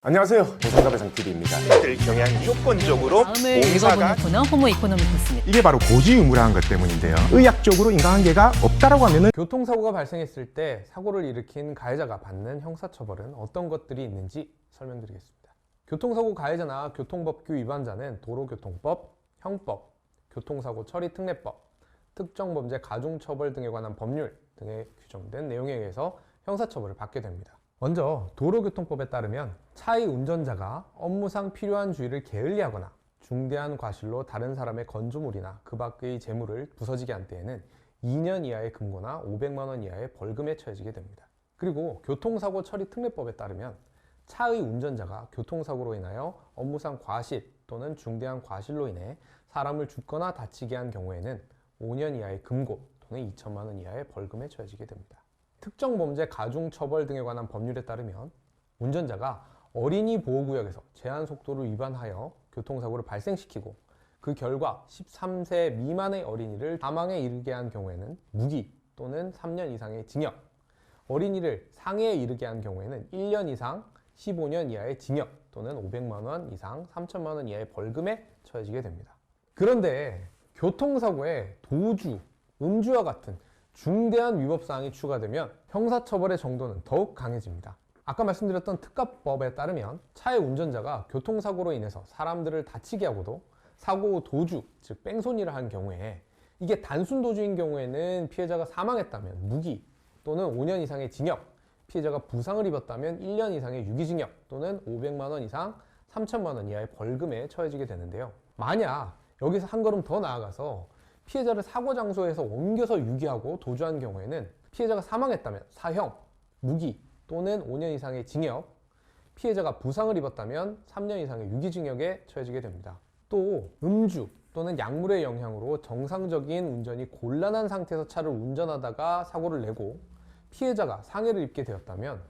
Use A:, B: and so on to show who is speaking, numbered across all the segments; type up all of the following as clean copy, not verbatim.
A: 안녕하세요. 보상가배상TV입니다. 들 경향 무조건적으로
B: 다음을
A: 공사가
B: 읽어보는 코너 호모 이코노미크스입니다.
C: 이게 바로 고지의무라는 것 때문인데요. 의학적으로 인과관계가 없다라고 하면은
D: 교통사고가 발생했을 때 사고를 일으킨 가해자가 받는 형사처벌은 어떤 것들이 있는지 설명드리겠습니다. 교통사고 가해자나 교통법규 위반자는 도로교통법, 형법, 교통사고 처리 특례법, 특정범죄 가중처벌 등에 관한 법률 등에 규정된 내용에 의해서 형사처벌을 받게 됩니다. 먼저 도로교통법에 따르면 차의 운전자가 업무상 필요한 주의를 게을리하거나 중대한 과실로 다른 사람의 건조물이나 그 밖의 재물을 부서지게 한 때에는 2년 이하의 금고나 500만 원 이하의 벌금에 처해지게 됩니다. 그리고 교통사고 처리 특례법에 따르면 차의 운전자가 교통사고로 인하여 업무상 과실 또는 중대한 과실로 인해 사람을 죽거나 다치게 한 경우에는 5년 이하의 금고 또는 2천만 원 이하의 벌금에 처해지게 됩니다. 특정범죄 가중처벌 등에 관한 법률에 따르면 운전자가 어린이 보호구역에서 제한속도를 위반하여 교통사고를 발생시키고 그 결과 13세 미만의 어린이를 사망에 이르게 한 경우에는 무기 또는 3년 이상의 징역, 어린이를 상해에 이르게 한 경우에는 1년 이상 15년 이하의 징역 또는 500만 원 이상 3천만 원 이하의 벌금에 처해지게 됩니다. 그런데 교통사고에 도주, 음주와 같은 중대한 위법사항이 추가되면 형사처벌의 정도는 더욱 강해집니다. 아까 말씀드렸던 특가법에 따르면 차의 운전자가 교통사고로 인해서 사람들을 다치게 하고도 사고 후 도주, 즉 뺑소니를 한 경우에 이게 단순 도주인 경우에는 피해자가 사망했다면 무기 또는 5년 이상의 징역, 피해자가 부상을 입었다면 1년 이상의 유기징역 또는 500만 원 이상 3천만 원 이하의 벌금에 처해지게 되는데요. 만약 여기서 한 걸음 더 나아가서 피해자를 사고 장소에서 옮겨서 유기하고 도주한 경우에는 피해자가 사망했다면 사형, 무기 또는 5년 이상의 징역, 피해자가 부상을 입었다면 3년 이상의 유기징역에 처해지게 됩니다. 또 음주 또는 약물의 영향으로 정상적인 운전이 곤란한 상태에서 차를 운전하다가 사고를 내고 피해자가 상해를 입게 되었다면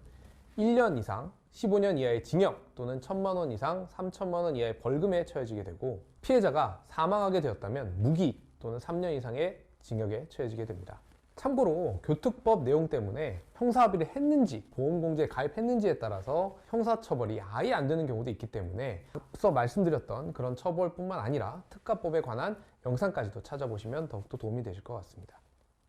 D: 1년 이상 15년 이하의 징역 또는 1,000만 원 이상 3천만 원 이하의 벌금에 처해지게 되고 피해자가 사망하게 되었다면 무기 또는 3년 이상의 징역에 처해지게 됩니다. 참고로 교특법 내용 때문에 형사합의를 했는지 보험공제에 가입했는지에 따라서 형사처벌이 아예 안 되는 경우도 있기 때문에 앞서 말씀드렸던 그런 처벌뿐만 아니라 특가법에 관한 영상까지도 찾아보시면 더욱더 도움이 되실 것 같습니다.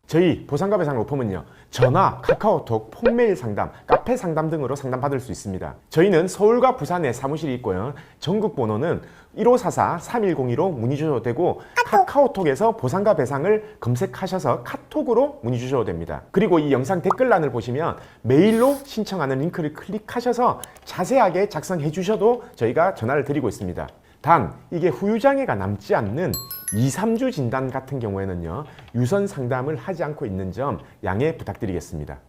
C: 저희 보상가배상 로펌은요, 전화, 카카오톡, 폰메일 상담, 카페 상담 등으로 상담받을 수 있습니다. 저희는 서울과 부산에 사무실이 있고요. 전국 번호는 1544-3102로 문의 주셔도 되고 카카오톡에서 보상가배상을 검색하셔서 카톡으로 문의 주셔도 됩니다. 그리고 이 영상 댓글란을 보시면 메일로 신청하는 링크를 클릭하셔서 자세하게 작성해 주셔도 저희가 전화를 드리고 있습니다. 단 이게 후유장애가 남지 않는 2-3주 진단 같은 경우에는요, 유선 상담을 하지 않고 있는 점 양해 부탁드리겠습니다.